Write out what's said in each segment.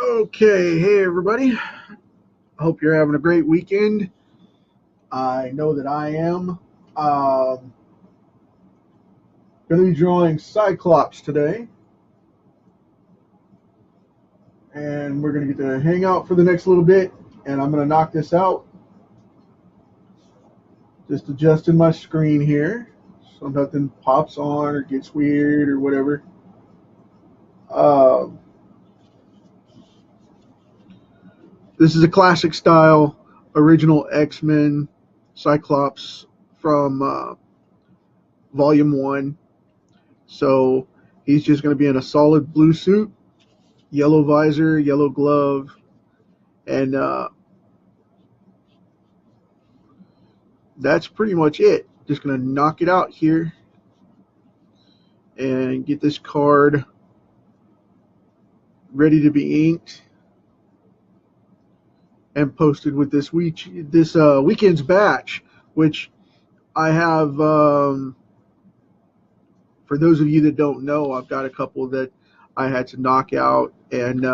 Okay, hey everybody. I hope you're having a great weekend. I know that I am. Going to be drawing Cyclops today, and we're going to get to hang out for the next little bit, and I'm going to knock this out. Just adjusting my screen here so nothing pops on or gets weird or whatever. Um, this is a classic style, original X-Men Cyclops from Volume 1. So he's just going to be in a solid blue suit, yellow visor, yellow glove, and that's pretty much it. Just going to knock it out here and get this card ready to be inked and posted with this weekend's batch, which I have. For those of you that don't know, I've got a couple that I had to knock out and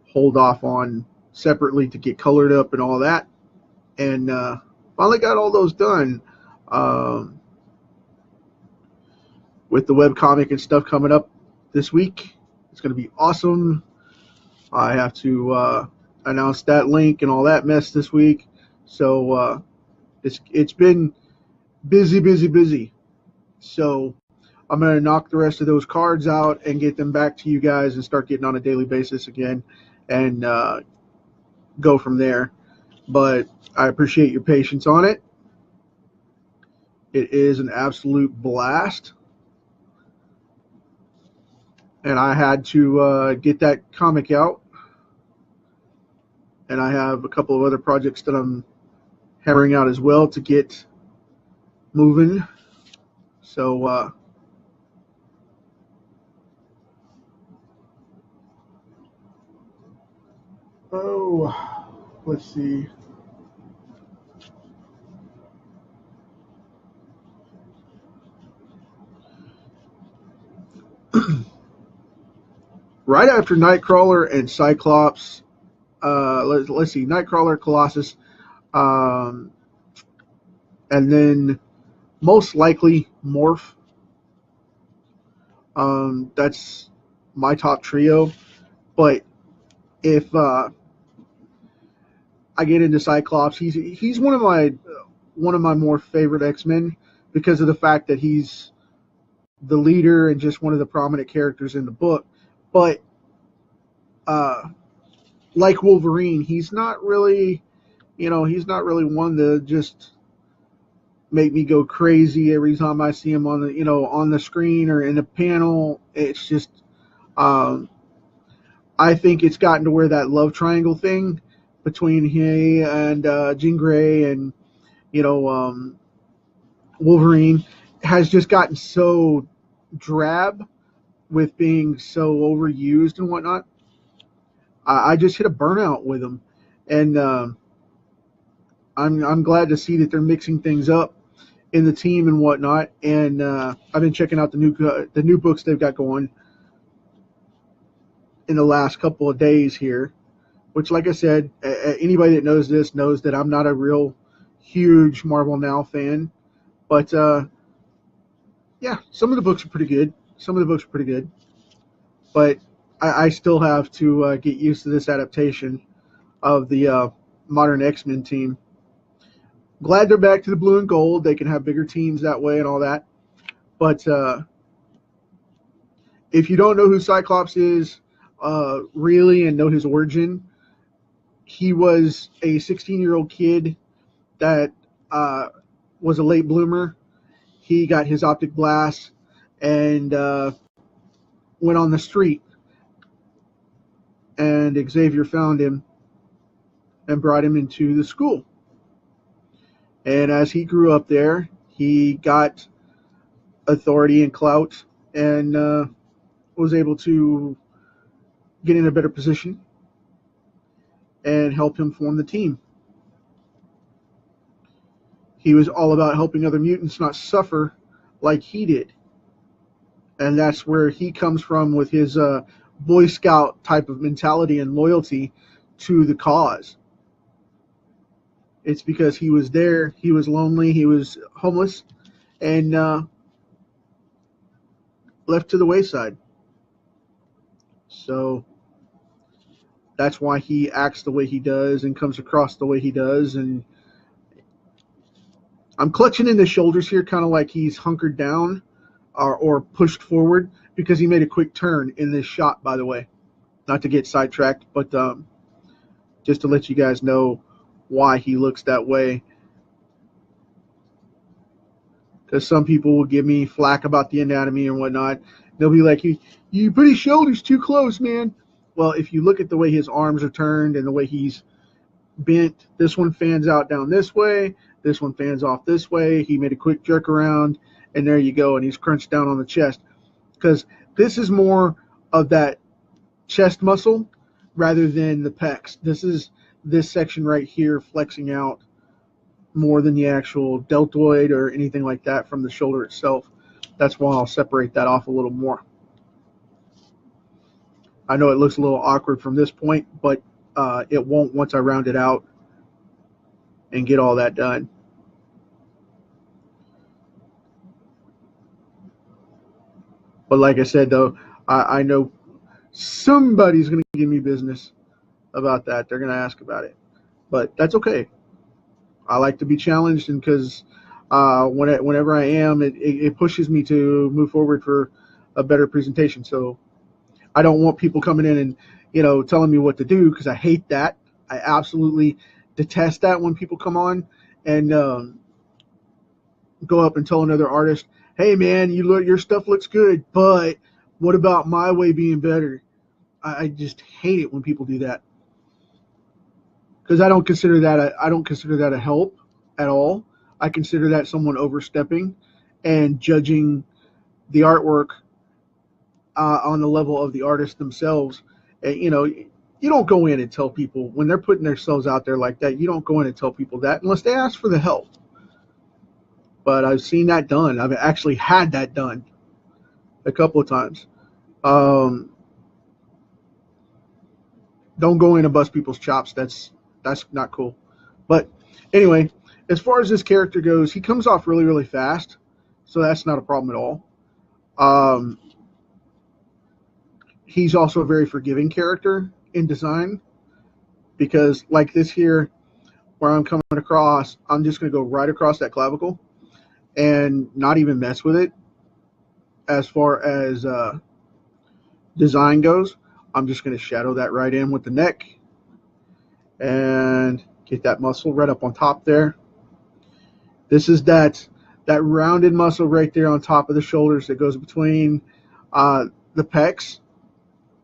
hold off on separately to get colored up and all that, and finally got all those done. With the webcomic and stuff coming up this week, it's going to be awesome. I have to announce that link and all that mess this week, so it's been busy. So I'm going to knock the rest of those cards out and get them back to you guys and start getting on a daily basis again and go from there. But I appreciate your patience on it. It is an absolute blast. And I had to get that comic out. And I have a couple of other projects that I'm hammering out as well to get moving. So let's see. Right after Nightcrawler and Cyclops, let's see, Nightcrawler, Colossus, and then most likely Morph. That's my top trio. But if I get into Cyclops, he's one of my more favorite X-Men because of the fact that he's the leader and just one of the prominent characters in the book. But like Wolverine, he's not really one to just make me go crazy every time I see him on the screen or in a panel. It's just I think it's gotten to where that love triangle thing between he and Jean Grey and Wolverine has just gotten so drab with being so overused and whatnot. I just hit a burnout with them, and I'm glad to see that they're mixing things up in the team and whatnot. And I've been checking out the new books they've got going in the last couple of days here. Which, like I said, anybody that knows this knows that I'm not a real huge Marvel Now fan, but yeah, some of the books are pretty good. But I still have to get used to this adaptation of the modern X-Men team. Glad they're back to the blue and gold. They can have bigger teams that way and all that. But if you don't know who Cyclops is really and know his origin, he was a 16-year-old kid that was a late bloomer. He got his optic blast and went on the street. And Xavier found him and brought him into the school. And as he grew up there, he got authority and clout and was able to get in a better position and help him form the team. He was all about helping other mutants not suffer like he did. And that's where he comes from with his Boy Scout type of mentality and loyalty to the cause. It's because he was there, he was lonely, he was homeless, and left to the wayside. So that's why he acts the way he does and comes across the way he does. And I'm clutching in the shoulders here, kind of like he's hunkered down or pushed forward, because he made a quick turn in this shot, by the way. Not to get sidetracked, but just to let you guys know why he looks that way. Because some people will give me flack about the anatomy and whatnot. They'll be like, you put his shoulders too close, man. Well, if you look at the way his arms are turned and the way he's bent, this one fans out down this way, this one fans off this way. He made a quick jerk around, and there you go, and he's crunched down on the chest. Because this is more of that chest muscle rather than the pecs. This is this section right here flexing out more than the actual deltoid or anything like that from the shoulder itself. That's why I'll separate that off a little more. I know it looks a little awkward from this point, but it won't once I round it out and get all that done. But like I said, though, I know somebody's going to give me business about that. They're going to ask about it. But that's okay. I like to be challenged, and because whenever I am, it pushes me to move forward for a better presentation. So I don't want people coming in and, telling me what to do, because I hate that. I absolutely detest that when people come on and go up and tell another artist, hey, man, your stuff looks good, but what about my way being better? I just hate it when people do that, because I don't consider that a help at all. I consider that someone overstepping and judging the artwork on the level of the artist themselves. And, you don't go in and tell people when they're putting themselves out there like that. You don't go in and tell people that unless they ask for the help. But I've seen that done. I've actually had that done a couple of times. Don't go in and bust people's chops. That's not cool. But anyway, as far as this character goes, he comes off really, really fast, so that's not a problem at all. He's also a very forgiving character in design, because like this here, where I'm coming across, I'm just going to go right across that clavicle and not even mess with it. As far as design goes, I'm just going to shadow that right in with the neck and get that muscle right up on top there. This is that rounded muscle right there on top of the shoulders that goes between the pecs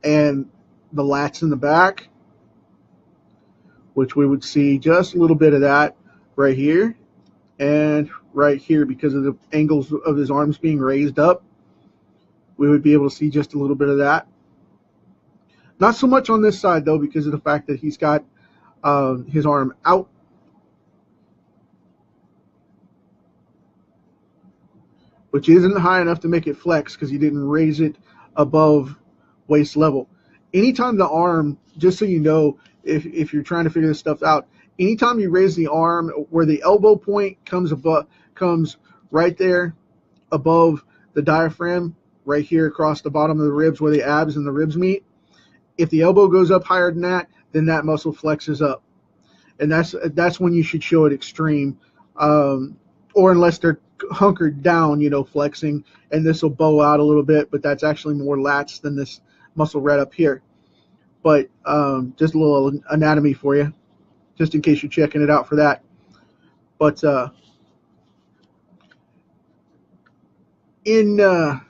and the lats in the back, which we would see just a little bit of that right here and right here, because of the angles of his arms being raised up. We would be able to see just a little bit of that. Not so much on this side, though, because of the fact that he's got his arm out. Which isn't high enough to make it flex, because he didn't raise it above waist level. Anytime the arm, just so you know, if you're trying to figure this stuff out, anytime you raise the arm where the elbow point comes right there above the diaphragm, right here across the bottom of the ribs where the abs and the ribs meet, if the elbow goes up higher than that, then that muscle flexes up. And that's when you should show it extreme, or unless they're hunkered down, flexing, and this will bow out a little bit, but that's actually more lats than this muscle right up here. But just a little anatomy for you, just in case you're checking it out for that. But in the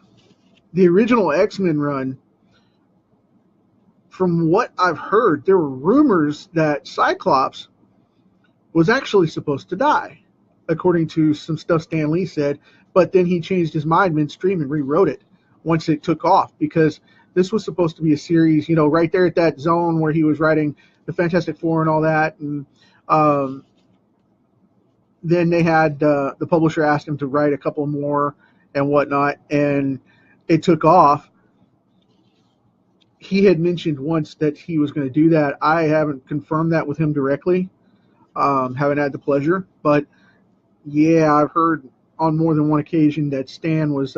original X-Men run, from what I've heard, there were rumors that Cyclops was actually supposed to die, according to some stuff Stan Lee said, but then he changed his mind midstream and rewrote it once it took off, because this was supposed to be a series, right there at that zone where he was writing the Fantastic Four and all that, and then they had the publisher asked him to write a couple more and whatnot, and it took off. he had mentioned once that he was going to do that. I haven't confirmed that with him directly. Haven't had the pleasure, but yeah, I've heard on more than one occasion that Stan was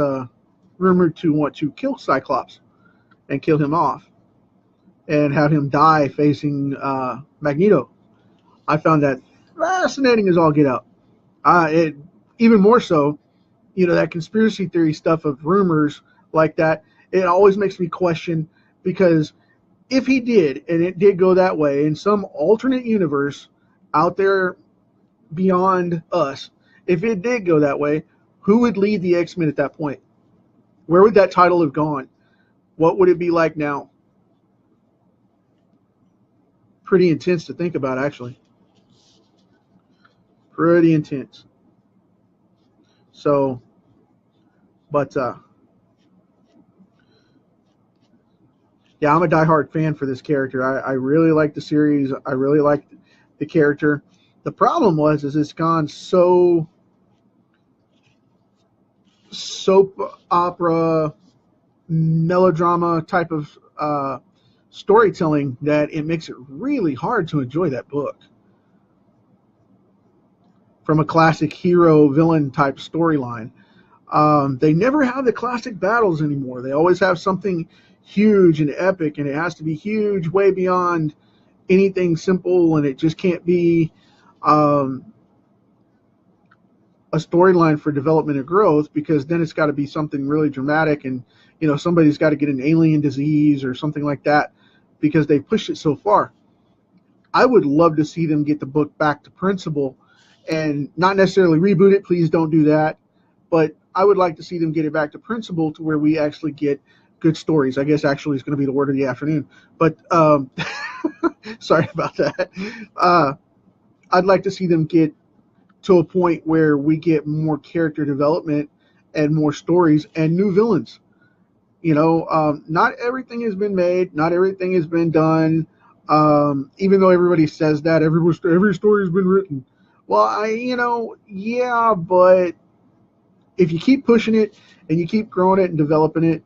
rumored to want to kill Cyclops and kill him off and have him die facing Magneto. I found that fascinating as all get out. It even more so, that conspiracy theory stuff of rumors like that. It always makes me question, because if he did, and it did go that way in some alternate universe out there beyond us, if it did go that way, who would lead the X-Men at that point? Where would that title have gone? What would it be like now? Pretty intense to think about, actually. Pretty intense. So, but yeah, I'm a diehard fan for this character. I really like the series. I really like the character. The problem is it's gone so soap opera, melodrama type of storytelling that it makes it really hard to enjoy that book. From a classic hero villain type storyline, they never have the classic battles anymore. They always have something huge and epic, and it has to be huge, way beyond anything simple, and it just can't be a storyline for development and growth, because then it's got to be something really dramatic, and somebody's got to get an alien disease or something like that, because they pushed it so far. I would love to see them get the book back to principle and not necessarily reboot it. Please don't do that. But I would like to see them get it back to principle to where we actually get good stories. I guess actually is going to be the word of the afternoon. But sorry about that. I'd like to see them get to a point where we get more character development and more stories and new villains. Not everything has been made. Not everything has been done. Even though everybody says that every story has been written. Well, yeah, but if you keep pushing it and you keep growing it and developing it,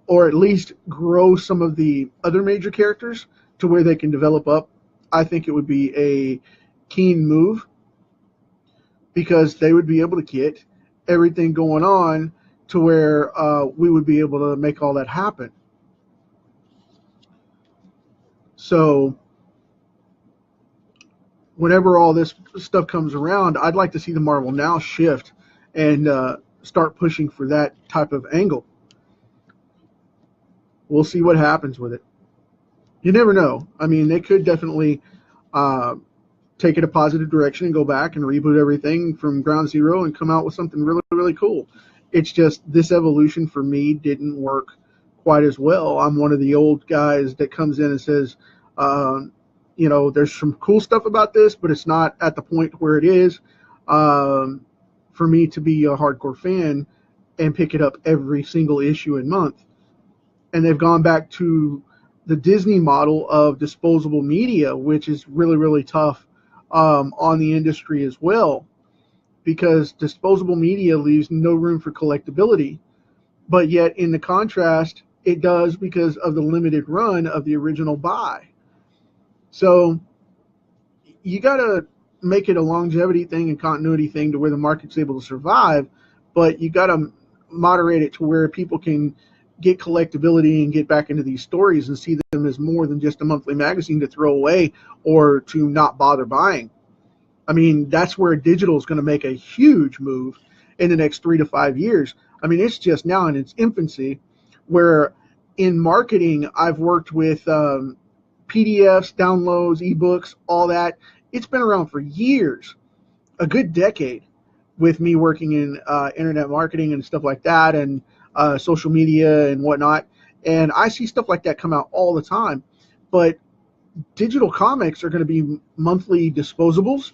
or at least grow some of the other major characters to where they can develop up, I think it would be a keen move, because they would be able to get everything going on to where we would be able to make all that happen. So whenever all this stuff comes around, I'd like to see the Marvel Now shift and start pushing for that type of angle. We'll see what happens with it. You never know. I mean, they could definitely take it a positive direction and go back and reboot everything from ground zero and come out with something really, really cool. It's just this evolution for me didn't work quite as well. I'm one of the old guys that comes in and says, there's some cool stuff about this, but it's not at the point where it is for me to be a hardcore fan and pick it up every single issue and month. And they've gone back to the Disney model of disposable media, which is really, really tough on the industry as well, because disposable media leaves no room for collectability. But yet, in the contrast, it does because of the limited run of the original buy. So you got to make it a longevity thing and continuity thing to where the market's able to survive, but you got to moderate it to where people can get collectability and get back into these stories and see them as more than just a monthly magazine to throw away or to not bother buying. I mean, that's where digital is going to make a huge move in the next 3 to 5 years. I mean, it's just now in its infancy, where in marketing, I've worked with PDFs, downloads, ebooks, all that. It's been around for years, a good decade, with me working in internet marketing and stuff like that, and social media and whatnot. And I see stuff like that come out all the time. But digital comics are going to be monthly disposables,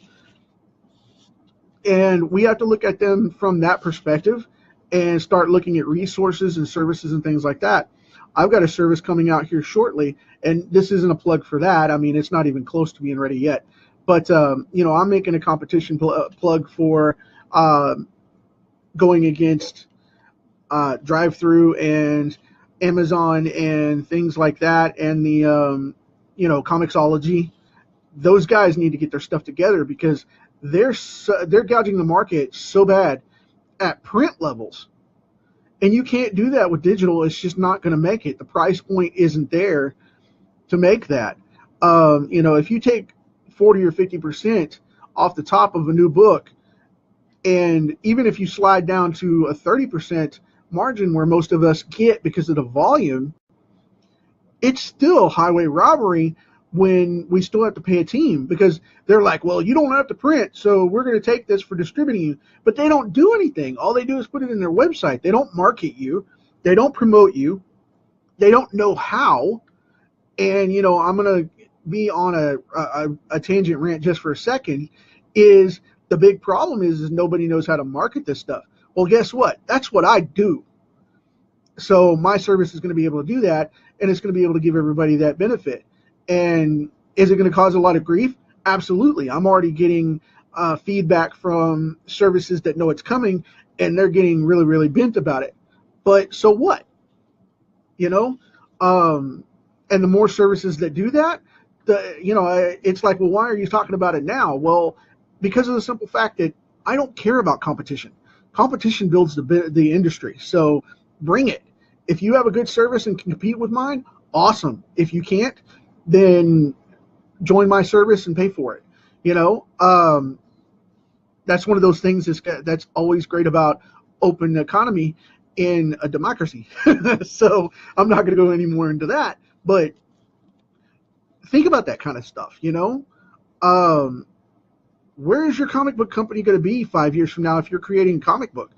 and we have to look at them from that perspective and start looking at resources and services and things like that. I've got a service coming out here shortly, and this isn't a plug for that. I mean, it's not even close to being ready yet. But, I'm making a competition plug for going against Drive-Thru and Amazon and things like that, and the Comixology, those guys need to get their stuff together, because they're gouging the market so bad at print levels, and you can't do that with digital. It's just not going to make it. The price point isn't there to make that. If you take 40 or 50% off the top of a new book, and even if you slide down to a 30% margin where most of us get because of the volume, it's still highway robbery when we still have to pay a team, because they're like, well, you don't have to print, so we're going to take this for distributing you. But they don't do anything. All they do is put it in their website. They don't market you. They don't promote you. They don't know how. And, I'm going to be on a tangent rant just for a second. Is the big problem is nobody knows how to market this stuff. Well, guess what? That's what I do. So my service is going to be able to do that, and it's going to be able to give everybody that benefit. And is it going to cause a lot of grief? Absolutely. I'm already getting feedback from services that know it's coming, and they're getting really, really bent about it. But so what? And the more services that do that, it's like, well, why are you talking about it now? Well, because of the simple fact that I don't care about competition. Competition builds the industry. So bring it. If you have a good service and can compete with mine, awesome. If you can't, then join my service and pay for it. That's one of those things that's always great about open economy in a democracy. So I'm not going to go any more into that, but think about that kind of stuff. Where is your comic book company going to be 5 years from now if you're creating a comic book?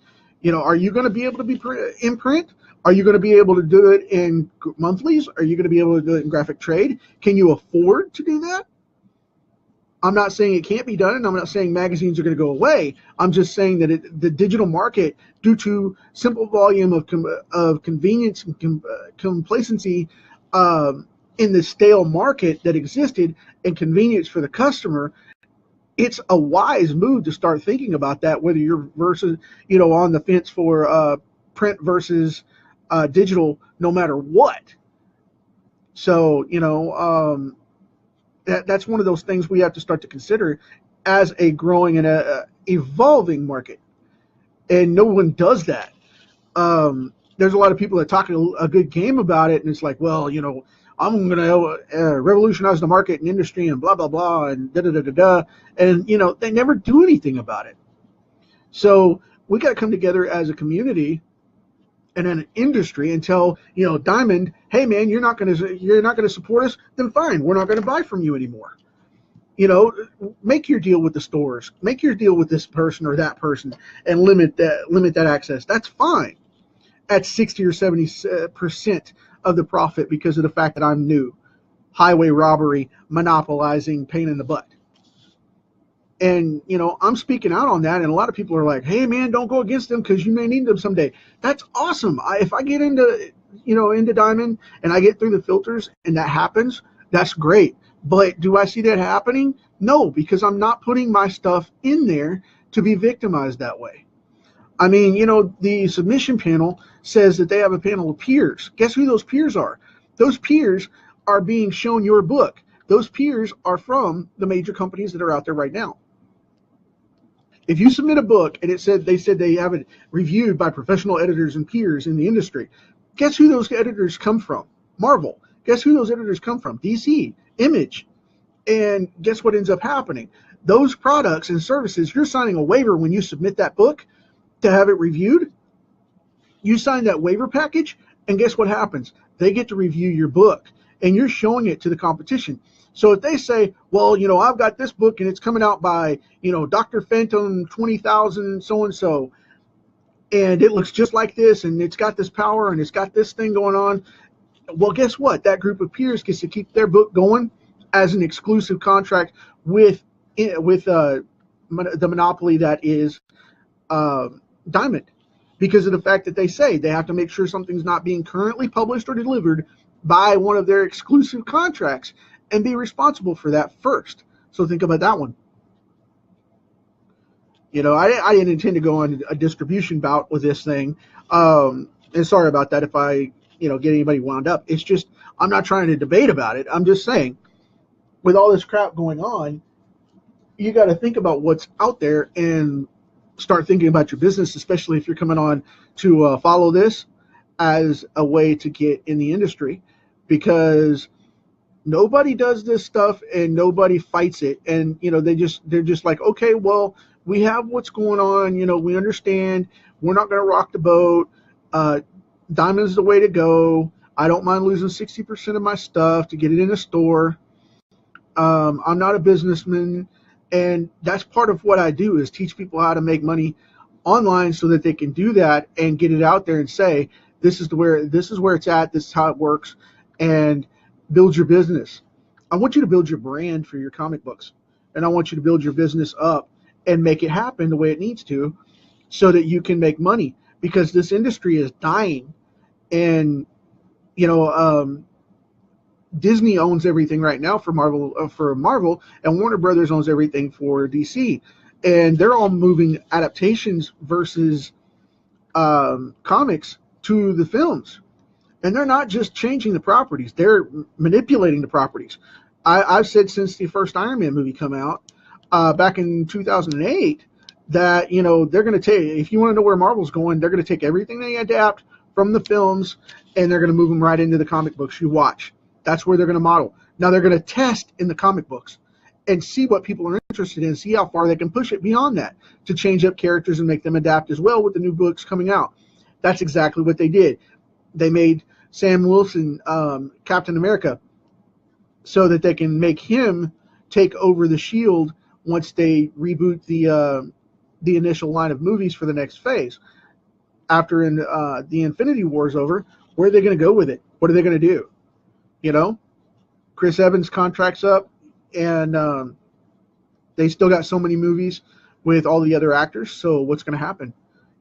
Are you going to be able to be in print? Are you going to be able to do it in monthlies? Are you going to be able to do it in graphic trade? Can you afford to do that? I'm not saying it can't be done, and I'm not saying magazines are going to go away. I'm just saying that the digital market, due to simple volume of convenience and complacency in the stale market that existed, and convenience for the customer, it's a wise move to start thinking about that, whether you're on the fence for print versus digital, no matter what. So, that's one of those things we have to start to consider as a growing and evolving market. And no one does that. There's a lot of people that talk a good game about it, and it's like, well, I'm going to revolutionize the market and industry and blah, blah, blah, and da-da-da-da-da. And, they never do anything about it. So we got to come together as a community and an industry and tell, Diamond, hey man, you're not going to support us, then fine, we're not going to buy from you anymore. Make your deal with the stores, make your deal with this person or that person, and limit that access. That's fine. At 60 or 70% of the profit, because of the fact that I'm new. Highway robbery, monopolizing, pain in the butt. And, I'm speaking out on that, and a lot of people are like, hey, man, don't go against them because you may need them someday. That's awesome. If I get into Diamond and I get through the filters and that happens, that's great. But do I see that happening? No, because I'm not putting my stuff in there to be victimized that way. I mean, the submission panel says that they have a panel of peers. Guess who those peers are? Those peers are being shown your book. Those peers are from the major companies that are out there right now. If you submit a book and they said they have it reviewed by professional editors and peers in the industry, guess who those editors come from? Marvel. Guess who those editors come from? DC, Image. And guess what ends up happening? Those products and services, you're signing a waiver when you submit that book to have it reviewed. You sign that waiver package, and guess what happens? They get to review your book, and you're showing it to the competition. So if they say, well, I've got this book and it's coming out by, Dr. Phantom 20,000 so-and-so, and it looks just like this, and it's got this power, and it's got this thing going on. Well, guess what? That group of peers gets to keep their book going as an exclusive contract with the monopoly that is Diamond, because of the fact that they say they have to make sure something's not being currently published or delivered by one of their exclusive contracts, and be responsible for that first. So think about that one. I didn't intend to go on a distribution bout with this thing. And sorry about that if I get anybody wound up. It's just, I'm not trying to debate about it. I'm just saying, with all this crap going on, you got to think about what's out there and start thinking about your business, especially if you're coming on to follow this as a way to get in the industry, because nobody does this stuff and nobody fights it. And they're just like, okay, well, we have what's going on, we understand, we're not going to rock the boat. Diamond's the way to go. I don't mind losing 60% of my stuff to get it in a store. I'm not a businessman, and that's part of what I do, is teach people how to make money online so that they can do that and get it out there and say, this is where it's at, this is how it works, and build your business. I want you to build your brand for your comic books, and I want you to build your business up and make it happen the way it needs to, so that you can make money, because this industry is dying. And Disney owns everything right now for Marvel, and Warner Brothers owns everything for DC, and they're all moving adaptations versus comics to the films. And they're not just changing the properties, they're manipulating the properties. I've said since the first Iron Man movie come out back in 2008 that they're going to take, if you want to know where Marvel's going, they're going to take everything they adapt from the films and they're going to move them right into the comic books. You watch. That's where they're going to model. Now they're going to test in the comic books and see what people are interested in, see how far they can push it beyond that to change up characters and make them adapt as well with the new books coming out. That's exactly what they did. They made Sam Wilson Captain America so that they can make him take over the Shield once they reboot the initial line of movies for the next phase. After the Infinity War is over, where are they going to go with it? What are they going to do? Chris Evans' contract's up, and they still got so many movies with all the other actors. So what's going to happen?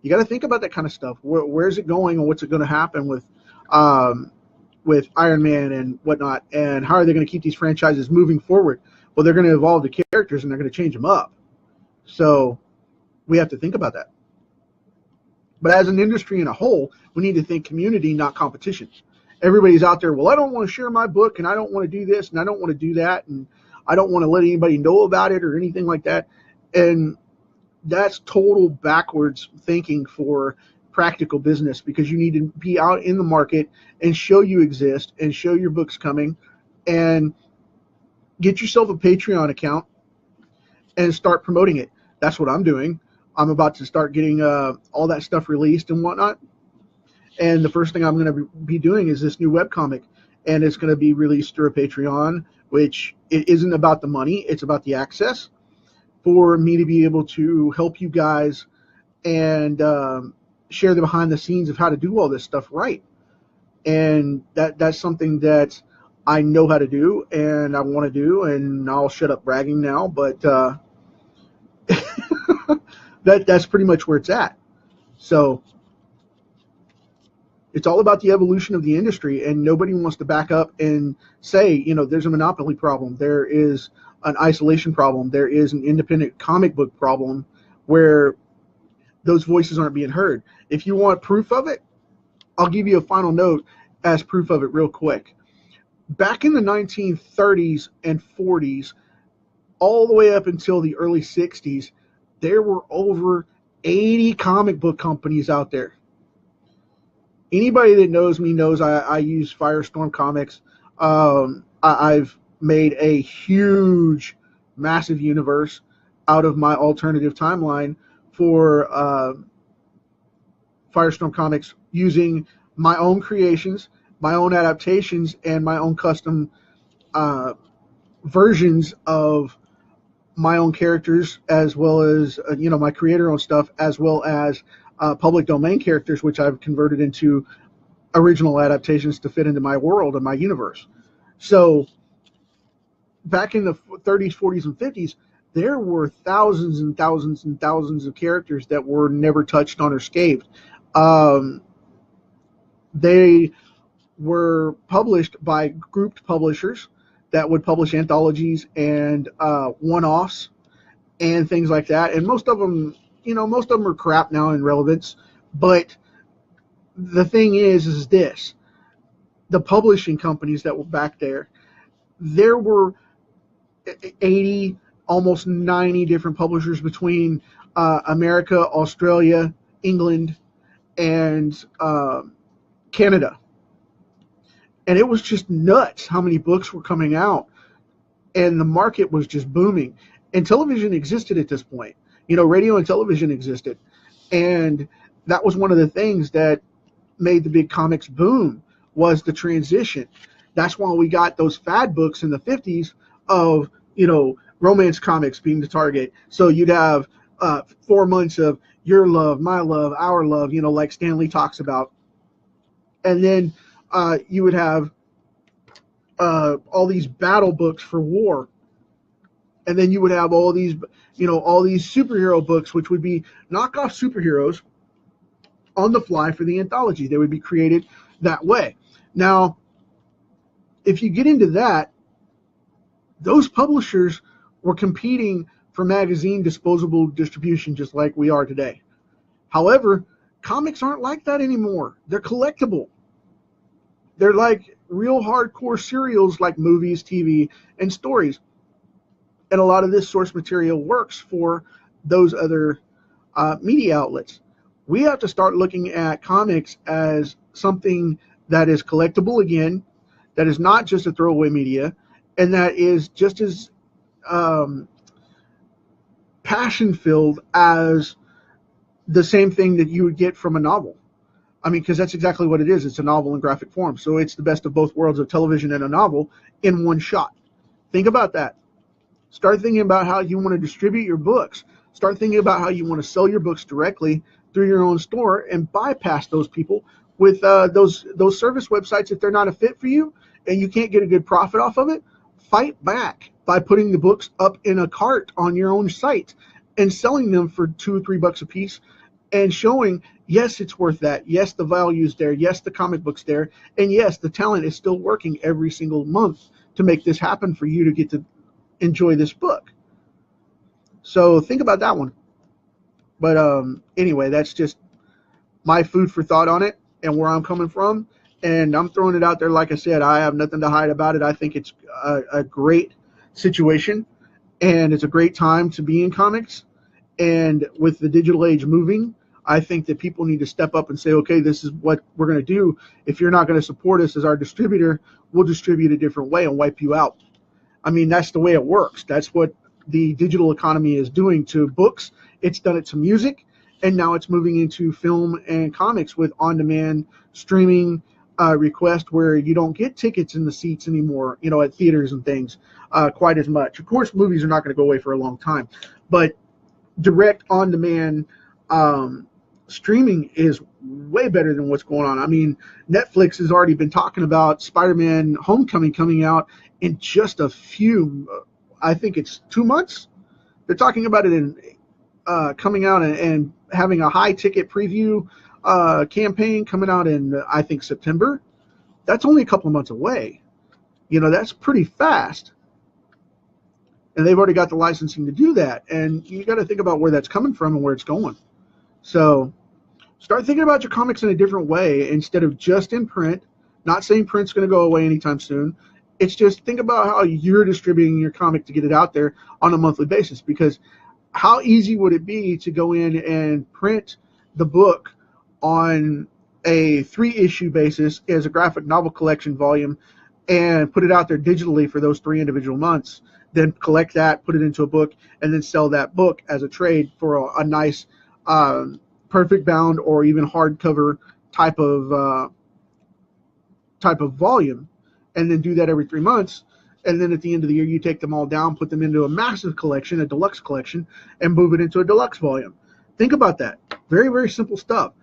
You got to think about that kind of stuff. Where's it going, and what's it going to happen with Iron Man and whatnot? And how are they going to keep these franchises moving forward? Well, they're going to evolve the characters, and they're going to change them up. So we have to think about that. But as an industry in a whole, we need to think community, not competition. Everybody's out there, well, I don't want to share my book, and I don't want to do this, and I don't want to do that, and I don't want to let anybody know about it or anything like that. And that's total backwards thinking for practical business, because you need to be out in the market and show you exist and show your book's coming, and get yourself a Patreon account and start promoting it. That's what I'm doing. I'm about to start getting all that stuff released and whatnot. And the first thing I'm going to be doing is this new webcomic, and it's going to be released through a Patreon, which it isn't about the money, it's about the access for me to be able to help you guys and share the behind the scenes of how to do all this stuff right. And that's something that I know how to do and I want to do, and I'll shut up bragging now, but that's pretty much where it's at. So it's all about the evolution of the industry, and nobody wants to back up and say, there's a monopoly problem, there is an isolation problem, there is an independent comic book problem where those voices aren't being heard. If you want proof of it, I'll give you a final note as proof of it real quick. Back in the 1930s and 40s, all the way up until the early 60s, there were over 80 comic book companies out there. Anybody that knows me knows I use Firestorm Comics. I've made a huge, massive universe out of my alternative timeline for Firestorm Comics, using my own creations, my own adaptations, and my own custom versions of my own characters, as well as my creator-owned stuff, as well as public domain characters, which I've converted into original adaptations to fit into my world and my universe. So back in the 30s, 40s, and 50s, there were thousands and thousands and thousands of characters that were never touched on or scathed. They were published by grouped publishers that would publish anthologies and one-offs and things like that. And most of them are crap now in relevance. But the thing is this: the publishing companies that were back there, there were 80, almost 90 different publishers between America, Australia, England, and Canada. And it was just nuts how many books were coming out. And the market was just booming. And television existed at this point. Radio and television existed. And that was one of the things that made the big comics boom, was the transition. That's why we got those fad books in the 50s of, romance comics being the target. So you'd have 4 months of your love, my love, our love, like Stan Lee talks about. And then you would have all these battle books for war. And then you would have all these superhero books, which would be knockoff superheroes on the fly for the anthology. They would be created that way. Now, if you get into that, those publishers were competing for magazine disposable distribution just like we are today. However, comics aren't like that anymore. They're collectible. They're like real hardcore serials like movies, TV, and stories. And a lot of this source material works for those other media outlets. We have to start looking at comics as something that is collectible again, that is not just a throwaway media, and that is just as passion-filled as the same thing that you would get from a novel. I mean, because that's exactly what it is. It's a novel in graphic form. So it's the best of both worlds of television and a novel in one shot. Think about that. Start thinking about how you want to distribute your books. Start thinking about how you want to sell your books directly through your own store and bypass those people with those service websites. If they're not a fit for you and you can't get a good profit off of it, fight back by putting the books up in a cart on your own site and selling them for $2 or $3 a piece and showing, yes, it's worth that. Yes, the value is there. Yes, the comic book's there. And yes, the talent is still working every single month to make this happen for you to get to enjoy this book. So think about that one. But anyway, that's just my food for thought on it and where I'm coming from. And I'm throwing it out there. Like I said, I have nothing to hide about it. I think it's a great situation, and it's a great time to be in comics. And with the digital age moving, I think that people need to step up and say, okay, this is what we're going to do. If you're not going to support us as our distributor, we'll distribute a different way and wipe you out. I mean, that's the way it works. That's what the digital economy is doing to books. It's done it to music, and now it's moving into film and comics with on-demand streaming request, where you don't get tickets in the seats anymore, at theaters and things quite as much. Of course, movies are not going to go away for a long time, but direct on-demand streaming is way better than what's going on. I mean, Netflix has already been talking about Spider-Man Homecoming coming out in just a few, I think it's 2 months. They're talking about it in coming out and having a high ticket preview campaign coming out in, I think, September. That's only a couple of months away. That's pretty fast. And they've already got the licensing to do that. And you got to think about where that's coming from and where it's going. So start thinking about your comics in a different way instead of just in print. Not saying print's going to go away anytime soon. It's just think about how you're distributing your comic to get it out there on a monthly basis. Because how easy would it be to go in and print the book on a 3-issue basis as a graphic novel collection volume and put it out there digitally for those 3 individual months, then collect that, put it into a book, and then sell that book as a trade for a nice perfect bound or even hardcover type of volume, and then do that every 3 months. And then at the end of the year, you take them all down, put them into a massive collection, a deluxe collection, and move it into a deluxe volume. Think about that. Very, very simple stuff.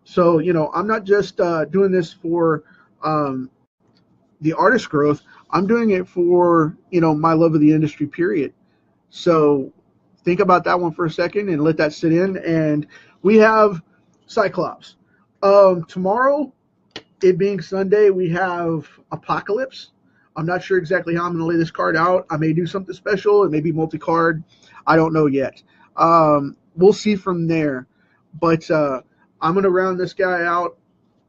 So, I'm not just doing this for the artist growth. I'm doing it for, my love of the industry, period. So think about that one for a second and let that sit in. And we have Cyclops. Tomorrow, it being Sunday, we have Apocalypse. I'm not sure exactly how I'm going to lay this card out. I may do something special. It may be multi-card. I don't know yet. We'll see from there. But I'm going to round this guy out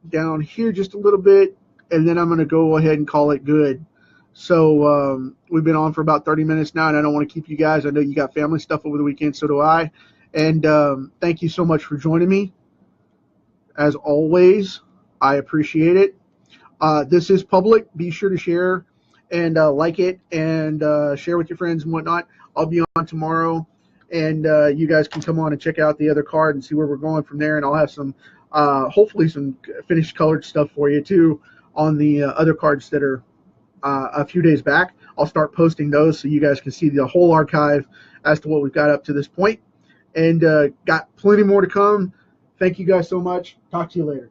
down here just a little bit. and then I'm going to go ahead and call it good. So we've been on for about 30 minutes now, and I don't want to keep you guys. I know you got family stuff over the weekend, so do I. And thank you so much for joining me. As always, I appreciate it. This is public. Be sure to share and like it, and share with your friends and whatnot. I'll be on tomorrow, and you guys can come on and check out the other card and see where we're going from there. And I'll have some, hopefully, some finished colored stuff for you too on the other cards that are a few days back. I'll start posting those so you guys can see the whole archive as to what we've got up to this point. And got plenty more to come. Thank you guys so much. Talk to you later.